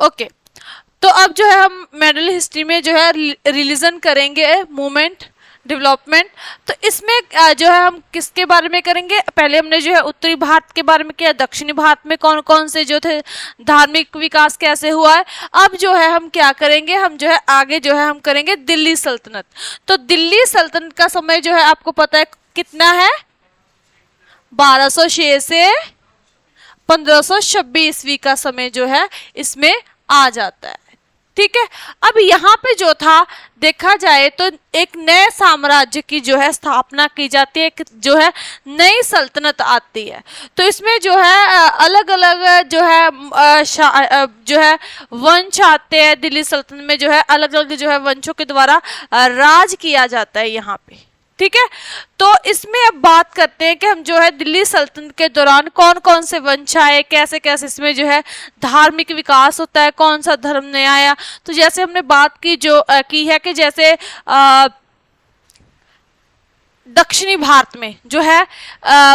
Okay, तो अब जो है हम मिडिल हिस्ट्री में जो है रिलीजन करेंगे, मूवमेंट, डेवलपमेंट। तो इसमें जो है हम किसके बारे में करेंगे, पहले हमने जो है उत्तरी भारत के बारे में किया, दक्षिणी भारत में कौन कौन से जो थे धार्मिक विकास कैसे हुआ है। अब जो है हम क्या करेंगे, हम जो है आगे जो है हम करेंगे दिल्ली सल्तनत। तो दिल्ली सल्तनत का समय जो है आपको पता है कितना है, 1206 से 1526 ईस्वी का समय जो है इसमें आ जाता है। ठीक है, अब यहाँ पे जो था देखा जाए तो एक नए साम्राज्य की जो है स्थापना की जाती है, एक जो है नई सल्तनत आती है। तो इसमें जो है अलग अलग जो है जो है वंश आते हैं, दिल्ली सल्तनत में जो है अलग अलग जो है वंशों के द्वारा राज किया जाता है यहाँ पे। ठीक है, तो इसमें अब बात करते हैं कि हम जो है दिल्ली सल्तनत के दौरान कौन कौन से वंश आए, कैसे कैसे इसमें जो है धार्मिक विकास होता है, कौन सा धर्म नया आया। तो जैसे हमने बात की जो की है कि जैसे दक्षिणी भारत में जो है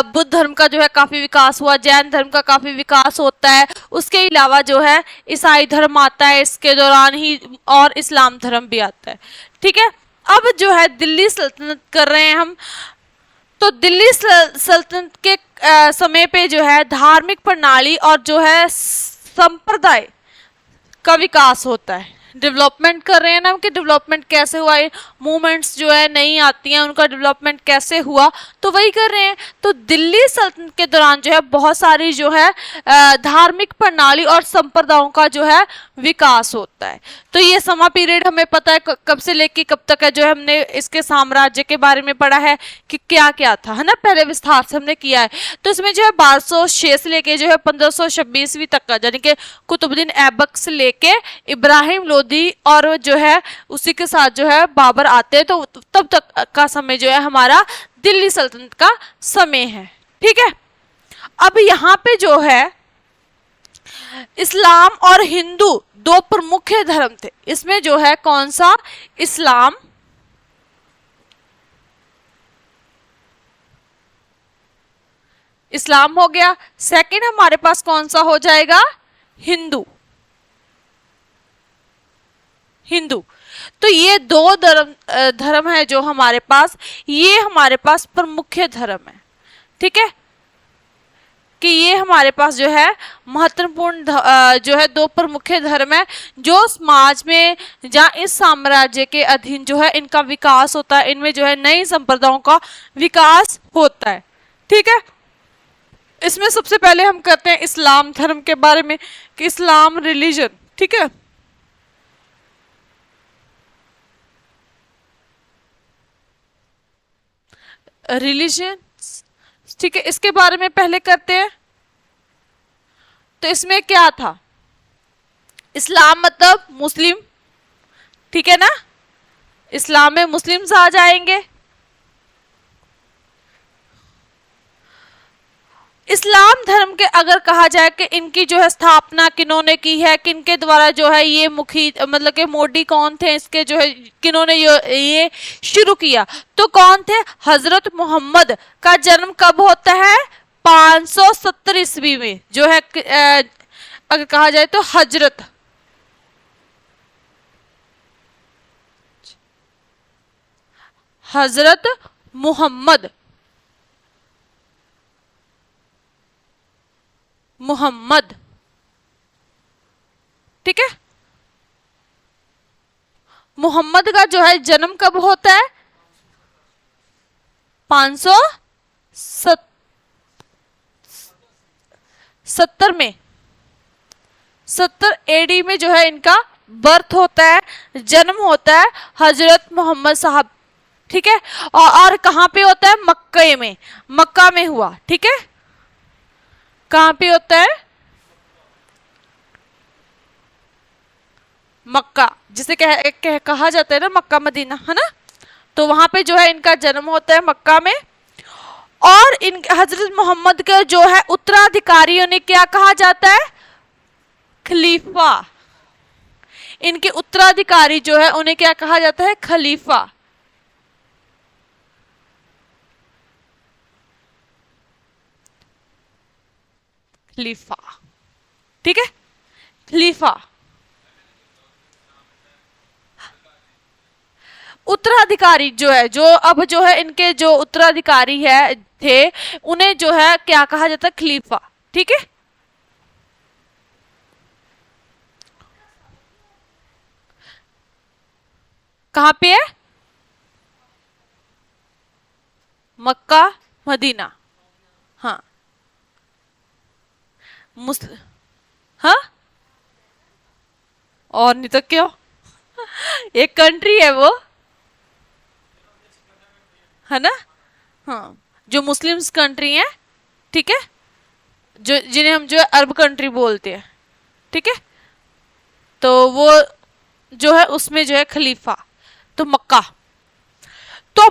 बुद्ध धर्म का जो है काफी विकास हुआ, जैन धर्म का काफी विकास होता है, उसके अलावा जो है ईसाई धर्म आता है इसके दौरान ही, और इस्लाम धर्म भी आता है। ठीक है, अब जो है दिल्ली सल्तनत कर रहे हैं हम। तो दिल्ली सल्तनत के समय पे जो है धार्मिक प्रणाली और जो है संप्रदाय का विकास होता है। डेवलपमेंट कर रहे हैं ना कि डेवलपमेंट कैसे हुआ, मूवमेंट्स जो है नहीं आती हैं उनका डेवलपमेंट कैसे हुआ, तो वही कर रहे हैं। तो दिल्ली सल्तनत के दौरान जो है बहुत सारी जो है धार्मिक प्रणाली और संप्रदायों का जो है विकास होता है। तो ये समय पीरियड हमें पता है कब से लेके कब तक है, जो है हमने इसके साम्राज्य के बारे में पढ़ा है कि क्या क्या था, है ना, पहले विस्तार से हमने किया है। तो इसमें जो है 1206 से लेके जो है 1526 तक का, यानी कि कुतुबुद्दीन ऐबक से लेके इब्राहिम लोदी और जो है उसी के साथ जो है बाबर आते हैं, तो तब तक का समय जो है हमारा दिल्ली सल्तनत का समय है। ठीक है, अब यहाँ पे जो है इस्लाम और हिंदू दो प्रमुख धर्म थे। इसमें जो है कौन सा, इस्लाम इस्लाम हो गया, सेकंड हमारे पास कौन सा हो जाएगा, हिंदू हिंदू। तो ये दो धर्म है जो हमारे पास, ये हमारे पास प्रमुख धर्म है। ठीक है, कि ये हमारे पास जो है महत्वपूर्ण जो है दो प्रमुख धर्म है जो समाज में जहाँ इस साम्राज्य के अधीन जो है इनका विकास होता है, इनमें जो है नई संप्रदायों का विकास होता है। ठीक है, इसमें सबसे पहले हम करते हैं इस्लाम धर्म के बारे में कि इस्लाम रिलीजन। ठीक है, रिलीजन, ठीक है, इसके बारे में पहले करते हैं। तो इसमें क्या था, इस्लाम मतलब मुस्लिम, ठीक है ना, इस्लाम में मुस्लिम्स आ जाएंगे। इस्लाम धर्म के अगर कहा जाए कि इनकी जो है स्थापना किन्होंने की है, किनके द्वारा जो है ये मुखी मतलब कि मोडी कौन थे इसके, जो है किन्होंने ये शुरू किया, तो कौन थे, हजरत मोहम्मद का जन्म कब होता है, 570 ईस्वी में जो है अगर कहा जाए तो हजरत मोहम्मद। ठीक है, मोहम्मद का जो है जन्म कब होता है, 570 में, 70 एडी में जो है इनका बर्थ होता है, जन्म होता है हजरत मोहम्मद साहब। ठीक है, और कहां पे होता है, मक्का में हुआ। ठीक है, कहां पे होता है, मक्का, जिसे कहा जाता है ना मक्का मदीना, है ना, तो वहां पे जो है इनका जन्म होता है मक्का में। और इन हजरत मोहम्मद के जो है उत्तराधिकारी उन्हें क्या कहा जाता है, खलीफा। इनके उत्तराधिकारी जो है उन्हें क्या कहा जाता है, खलीफा। खलीफा, ठीक है, खलीफा। उत्तराधिकारी जो है, जो अब जो है इनके जो उत्तराधिकारी है थे, उन्हें जो है क्या कहा जाता है, खलीफा। ठीक है, कहां पे है, मक्का मदीना। हाँ मुस्लिम, हाँ और नहीं तो क्यों, एक कंट्री है वो, है ना। हाँ जो मुस्लिम्स कंट्री है, ठीक है, जो जिन्हें हम जो है अरब कंट्री बोलते हैं, ठीक है, तो वो जो है उसमें जो है खलीफा, तो मक्का, तो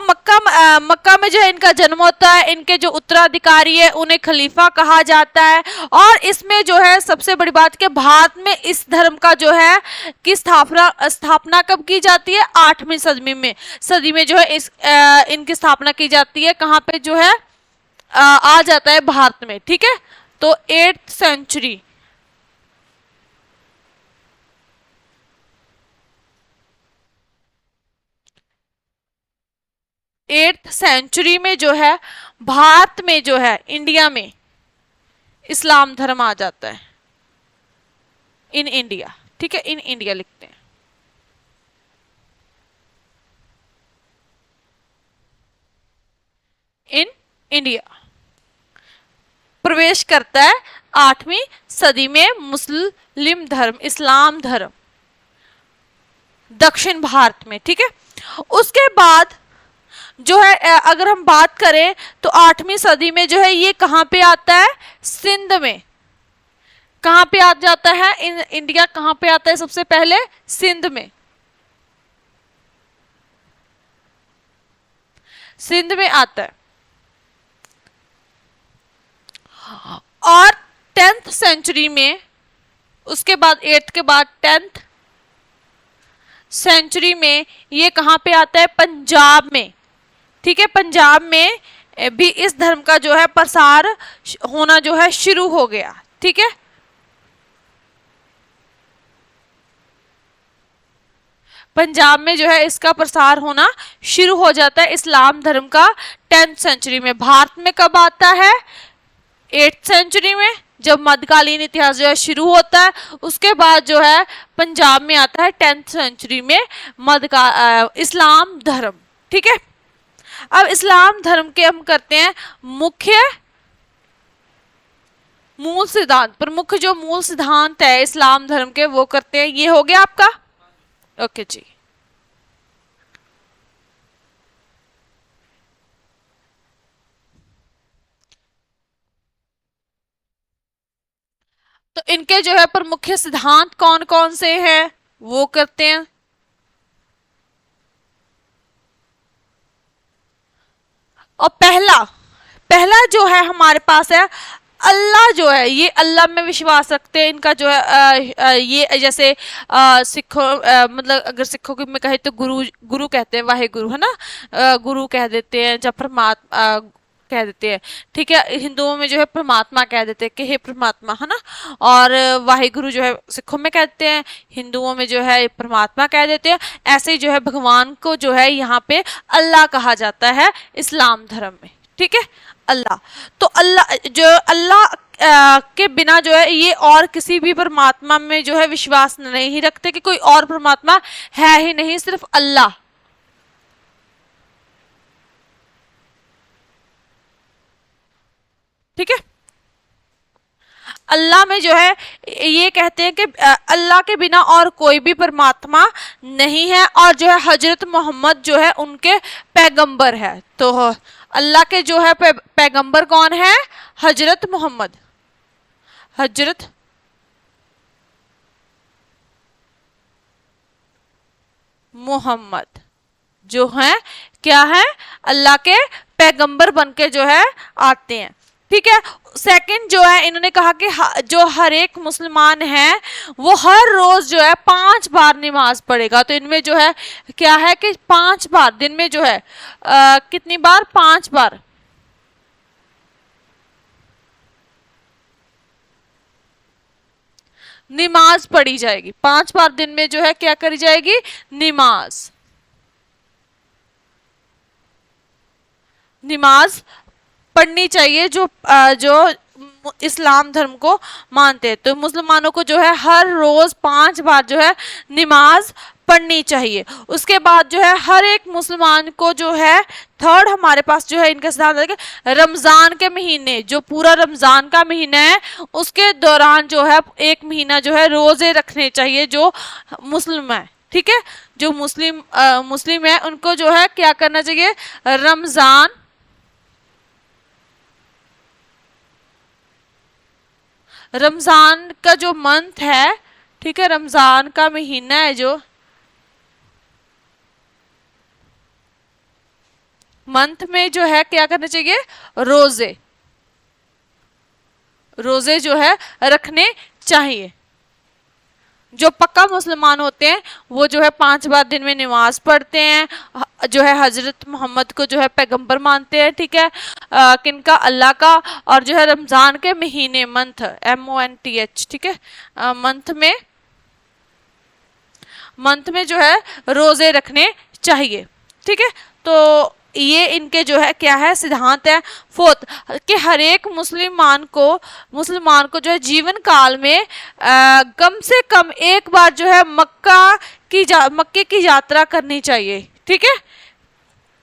मक्का में जो है इनका जन्म होता है, इनके जो उत्तराधिकारी है उन्हें खलीफा कहा जाता है। और इसमें जो है सबसे बड़ी बात कि भारत में इस धर्म का जो है की स्थापना स्थापना कब की जाती है, 8वीं सदी में जो है इनकी स्थापना की जाती है। कहाँ पे जो है आ जाता है भारत में, ठीक है, तो 8th सेंचुरी, 8th सेंचुरी में जो है भारत में जो है इंडिया में इस्लाम धर्म आ जाता है, इन इंडिया, ठीक है, इन इंडिया लिखते हैं। इन इंडिया प्रवेश करता है 8वीं सदी में मुस्लिम धर्म, इस्लाम धर्म दक्षिण भारत में, ठीक है। उसके बाद जो है अगर हम बात करें तो 8वीं सदी में जो है ये कहां पे आता है, सिंध में। कहां पे आ जाता है, इंडिया कहां पे आता है सबसे पहले, सिंध में, सिंध में आता है। और 10th सेंचुरी में, उसके बाद 8th के बाद 10th सेंचुरी में ये कहां पे आता है, पंजाब में, ठीक है, पंजाब में भी इस धर्म का जो है प्रसार होना जो है शुरू हो गया, ठीक है। पंजाब में जो है इसका प्रसार होना शुरू हो जाता है इस्लाम धर्म का 10th सेंचुरी में। भारत में कब आता है, 8th सेंचुरी में, जब मध्यकालीन इतिहास जो है शुरू होता है। उसके बाद जो है पंजाब में आता है 10th सेंचुरी में इस्लाम धर्म, ठीक है। अब इस्लाम धर्म के हम करते हैं मुख्य मूल सिद्धांत, प्रमुख जो मूल सिद्धांत है इस्लाम धर्म के वो करते हैं। ये हो गया आपका, ओके जी। तो इनके जो है प्रमुख सिद्धांत कौन कौन से हैं वो करते हैं। और पहला पहला जो है हमारे पास है अल्लाह, जो है ये अल्लाह में विश्वास रखते हैं। इनका जो है ये जैसे सिखों मतलब अगर सिखों की में कहे तो गुरु कहते हैं, वाहे गुरु, है ना, गुरु कह देते हैं, जब परमात्मा कह देते हैं, ठीक है। हिंदुओं में जो है परमात्मा कह देते हैं कि हे परमात्मा, है ना। और वाहिगुरु जो है सिखों में कहते हैं, हिंदुओं में जो है परमात्मा कह देते हैं। ऐसे ही जो है भगवान को जो है यहाँ पे अल्लाह कहा जाता है इस्लाम धर्म में, ठीक है, अल्लाह। तो अल्लाह जो अल्लाह के बिना जो है ये और किसी भी परमात्मा में जो है विश्वास नहीं रखते कि कोई और परमात्मा है ही नहीं, सिर्फ अल्लाह, ठीक है। अल्लाह में जो है ये कहते हैं कि अल्लाह के बिना और कोई भी परमात्मा नहीं है, और जो है हजरत मोहम्मद जो है उनके पैगंबर है। तो अल्लाह के जो है पैगंबर कौन है, हजरत मोहम्मद, हजरत मोहम्मद जो है क्या है, अल्लाह के पैगंबर बनके जो है आते हैं, ठीक है। सेकंड जो है इन्होंने कहा कि जो हर एक मुसलमान है वो हर रोज जो है 5 बार नमाज पढ़ेगा। तो इनमें जो है क्या है कि 5 बार दिन में जो है कितनी बार, 5 बार नमाज पढ़ी जाएगी। 5 बार दिन में जो है क्या करी जाएगी, नमाज। नमाज पढ़नी चाहिए जो इस्लाम धर्म को मानते हैं। तो मुसलमानों को जो है हर रोज 5 बार जो है नमाज पढ़नी चाहिए। उसके बाद जो है हर एक मुसलमान को जो है थर्ड हमारे पास जो है इनका सिद्धांत है कि रमजान के महीने, जो पूरा रमजान का महीना है उसके दौरान जो है 1 महीना जो है रोजे रखने चाहिए जो मुस्लिम है। ठीक है, जो मुस्लिम है उनको जो है क्या करना चाहिए, रमजान का जो मंथ है, ठीक है, रमजान का महीना है जो मंथ में जो है क्या करना चाहिए, रोजे जो है रखने चाहिए। जो पक्का मुसलमान होते हैं वो जो है 5 बार दिन में नमाज पढ़ते हैं, जो है हजरत मोहम्मद को जो है पैगंबर मानते हैं। ठीक है, किनका, अल्लाह का। और जो है रमजान के महीने, मंथ, MONTH, ठीक है, मंथ में जो है रोजे रखने चाहिए। ठीक है, तो ये इनके जो है क्या है, सिद्धांत है। फोर्थ, कि हर एक मुसलमान को जो है जीवन काल में कम से कम एक बार जो है मक्के की यात्रा करनी चाहिए। ठीक है,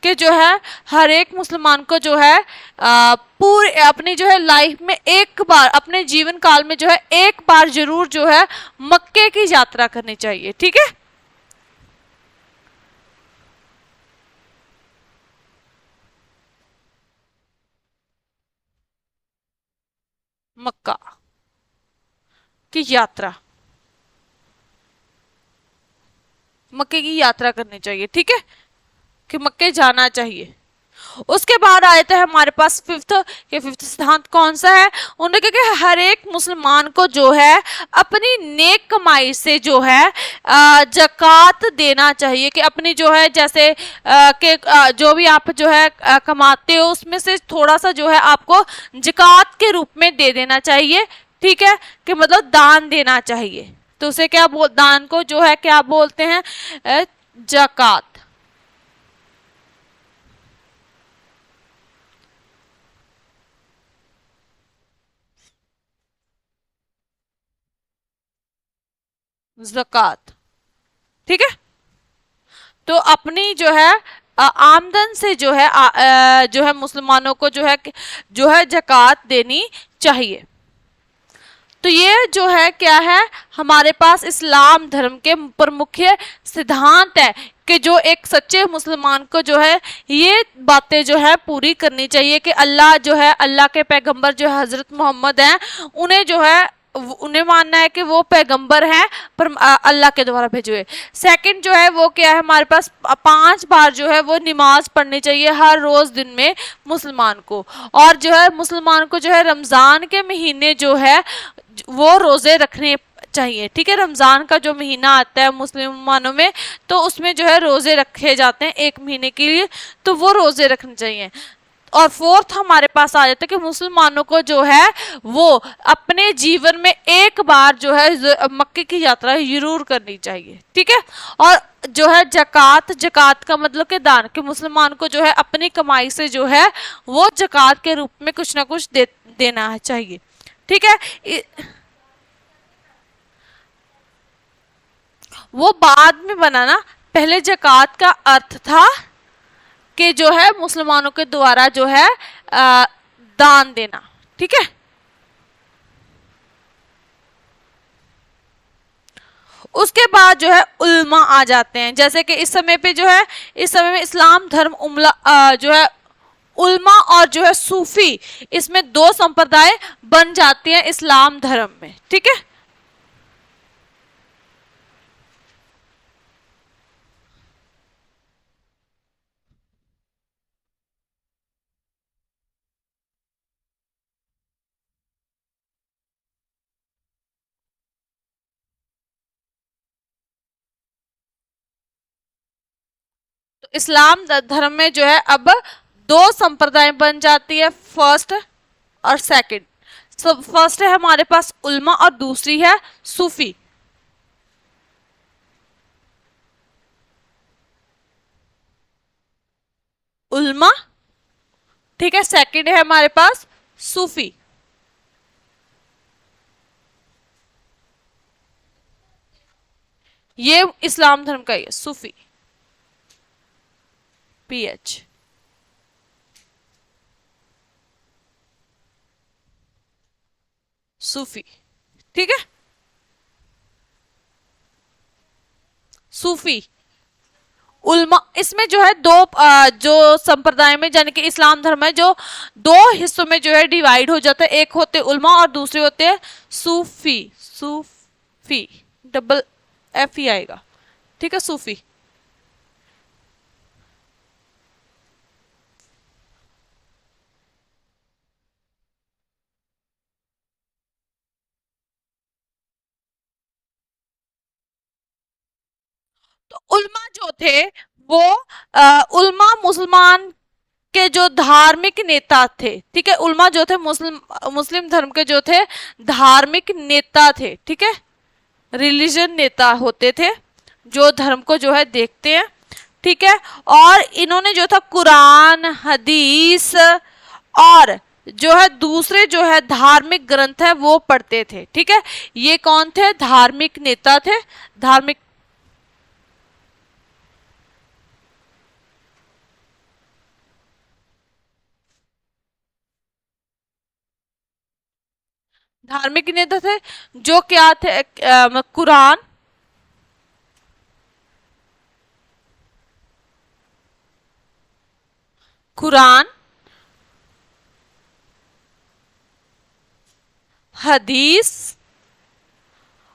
कि जो है हर एक मुसलमान को जो है पूरे अपनी जो है लाइफ में एक बार, अपने जीवन काल में जो है एक बार जरूर जो है मक्के की यात्रा करनी चाहिए। ठीक है, मक्का की यात्रा, मक्के की यात्रा करनी चाहिए। ठीक है, कि मक्के जाना चाहिए। उसके बाद आए थे हमारे पास फिफ्थ सिद्धांत कौन सा है, उन्होंने कहा कि हर एक मुसलमान को जो है अपनी नेक कमाई से जो है जकात देना चाहिए। कि अपनी जो है जैसे जो भी आप जो है कमाते हो उसमें से थोड़ा सा जो है आपको जकात के रूप में दे देना चाहिए। ठीक है, कि मतलब दान देना चाहिए। तो उसे दान को जो है क्या बोलते हैं, जकात। ज़कात। ठीक है, तो अपनी जो है आमदन से जो है मुसलमानों को जो है जकात देनी चाहिए। तो ये जो है क्या है, हमारे पास इस्लाम धर्म के प्रमुख सिद्धांत है कि जो एक सच्चे मुसलमान को जो है ये बातें जो है पूरी करनी चाहिए। कि अल्लाह जो है, अल्लाह के पैगंबर जो है हजरत मोहम्मद हैं, उन्हें जो है उन्हें मानना है कि वो पैगंबर हैं पर अल्लाह के द्वारा भेजे हुए। सेकंड जो है वो क्या है, हमारे पास 5 बार जो है वो नमाज पढ़नी चाहिए हर रोज दिन में मुसलमान को। और जो है मुसलमान को जो है रमजान के महीने जो है वो रोजे रखने चाहिए। ठीक है, रमजान का जो महीना आता है मुसलमानों में, तो उसमें जो है रोजे रखे जाते हैं 1 महीने के लिए, तो वो रोजे रखने चाहिए। और फोर्थ हमारे पास आ जाता है कि मुसलमानों को जो है वो अपने जीवन में एक बार जो है मक्के की यात्रा जरूर करनी चाहिए। ठीक है, और जो है जकात का मतलब कि दान, कि मुसलमान को जो है अपनी कमाई से जो है वो जकात के रूप में कुछ ना कुछ देना चाहिए। ठीक है, वो बाद में बना ना, पहले जकात का अर्थ था कि जो है मुसलमानों के द्वारा जो है दान देना। ठीक है, उसके बाद जो है उल्मा आ जाते हैं। जैसे कि इस समय पे जो है, इस समय में इस्लाम धर्म जो है उल्मा और जो है सूफी, इसमें 2 संप्रदाय बन जाते हैं इस्लाम धर्म में। ठीक है, तो इस्लाम धर्म में जो है अब 2 संप्रदाय बन जाती है, फर्स्ट और सेकंड। फर्स्ट है हमारे पास उल्मा और दूसरी है सूफी। उल्मा ठीक है, सेकंड है हमारे पास सूफी। ये इस्लाम धर्म का ही है सूफी, PH। सूफी, ठीक है, सूफी उल्मा। इसमें जो है दो जो संप्रदाय में यानी कि इस्लाम धर्म है जो दो हिस्सों में जो है डिवाइड हो जाता है, एक होते उल्मा और दूसरे होते हैं सूफी। सूफी डबल F ही आएगा, ठीक है, सूफी। तो उल्मा जो थे वो उल्मा मुसलमान के जो धार्मिक नेता थे, ठीक है, उल्मा जो थे मुस्लिम मुस्लिम धर्म के जो थे धार्मिक नेता थे, ठीक है, रिलीजन नेता होते थे जो धर्म को जो है देखते हैं, ठीक है। और इन्होंने जो था कुरान, हदीस और जो है दूसरे जो है धार्मिक ग्रंथ है वो पढ़ते थे, ठीक है। ये कौन थे? धार्मिक नेता थे, धार्मिक धार्मिक नेता थे जो क्या थे? कुरान, कुरान, हदीस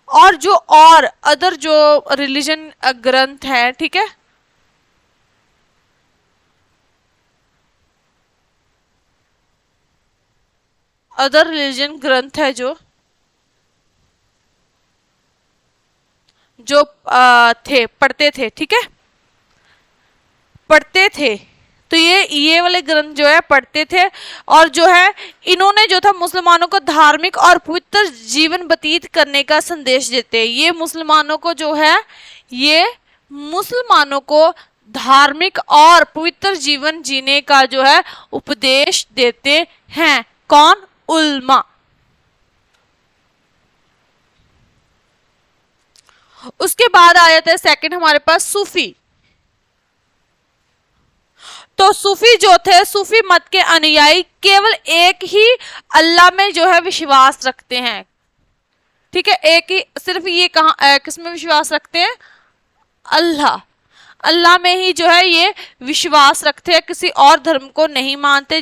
और जो और अदर जो रिलीजन ग्रंथ है, ठीक है, अदर रिलीजन ग्रंथ है जो जो थे पढ़ते थे, ठीक है, पढ़ते थे। तो ये वाले ग्रंथ जो है पढ़ते थे और जो है इन्होंने जो था मुसलमानों को धार्मिक और पवित्र जीवन व्यतीत करने का संदेश देते हैं। ये मुसलमानों को जो है ये मुसलमानों को धार्मिक और पवित्र जीवन जीने का जो है उपदेश देते हैं। कौन? उल्मा। उसके बाद आ जाता है सेकंड हमारे पास सूफी। तो सूफी जो थे, सूफी मत के अनुयायी केवल एक ही अल्लाह में जो है विश्वास रखते हैं, ठीक है, एक ही, सिर्फ ये कहां किसमें विश्वास रखते हैं? अल्लाह, अल्लाह में ही जो है ये विश्वास रखते हैं, किसी और धर्म को नहीं मानते,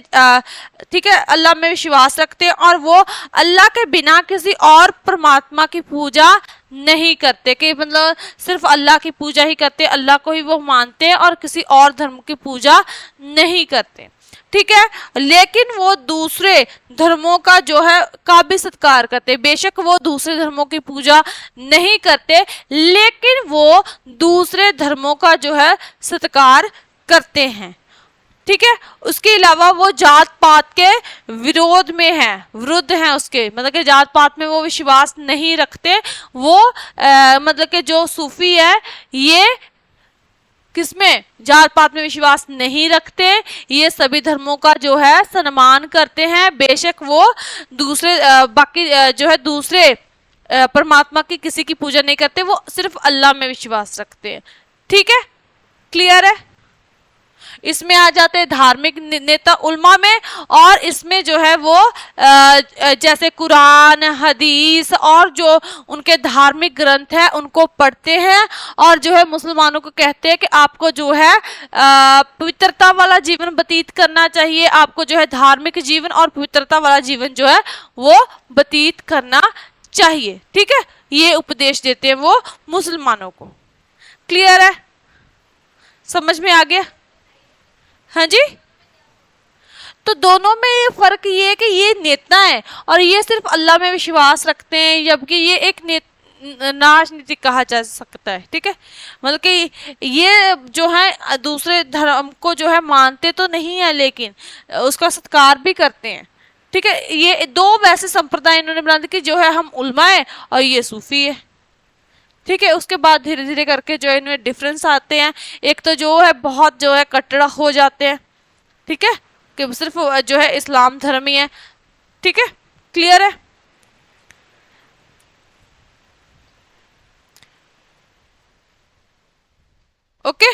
ठीक है, अल्लाह में विश्वास रखते हैं और वो अल्लाह के बिना किसी और परमात्मा की पूजा नहीं करते, कि मतलब सिर्फ अल्लाह की पूजा ही करते, अल्लाह को ही वो मानते हैं और किसी और धर्म की पूजा नहीं करते, ठीक है। लेकिन वो दूसरे धर्मों का जो है का भी सत्कार करते, बेशक वो दूसरे धर्मों की पूजा नहीं करते लेकिन वो दूसरे धर्मों का जो है सत्कार करते हैं, ठीक है। उसके अलावा वो जात पात के विरोध में है, विरुद्ध हैं उसके, मतलब कि जात पात में वो विश्वास नहीं रखते। वो मतलब कि जो सूफी है ये किसमें? जात पात में विश्वास नहीं रखते, ये सभी धर्मों का जो है सम्मान करते हैं, बेशक वो दूसरे बाकी जो है दूसरे परमात्मा की किसी की पूजा नहीं करते, वो सिर्फ अल्लाह में विश्वास रखते हैं, ठीक है, क्लियर है। इसमें आ जाते हैं धार्मिक नेता उल्मा में, और इसमें जो है वो जैसे कुरान, हदीस और जो उनके धार्मिक ग्रंथ है उनको पढ़ते हैं और जो है मुसलमानों को कहते हैं कि आपको जो है पवित्रता वाला जीवन व्यतीत करना चाहिए, आपको जो है धार्मिक जीवन और पवित्रता वाला जीवन जो है वो व्यतीत करना चाहिए, ठीक है। ये उपदेश देते हैं वो मुसलमानों को। क्लियर है? समझ में आ गया? हाँ जी। तो दोनों में ये फर्क ये है कि ये नेता है और ये सिर्फ अल्लाह में विश्वास रखते हैं, जबकि ये एक राजनीतिक कहा जा सकता है, ठीक है, मतलब कि ये जो है दूसरे धर्म को जो है मानते तो नहीं है लेकिन उसका सत्कार भी करते हैं, ठीक है। ये दो वैसे संप्रदाय इन्होंने बना दिए कि जो है हम उल्मा है और ये सूफी है, ठीक है। उसके बाद धीरे धीरे करके जो है इनमें डिफरेंस आते हैं, एक तो जो है बहुत जो है कट्टर हो जाते हैं, ठीक है, कि सिर्फ जो है इस्लाम धर्म ही है। ठीक है, क्लियर है। ओके।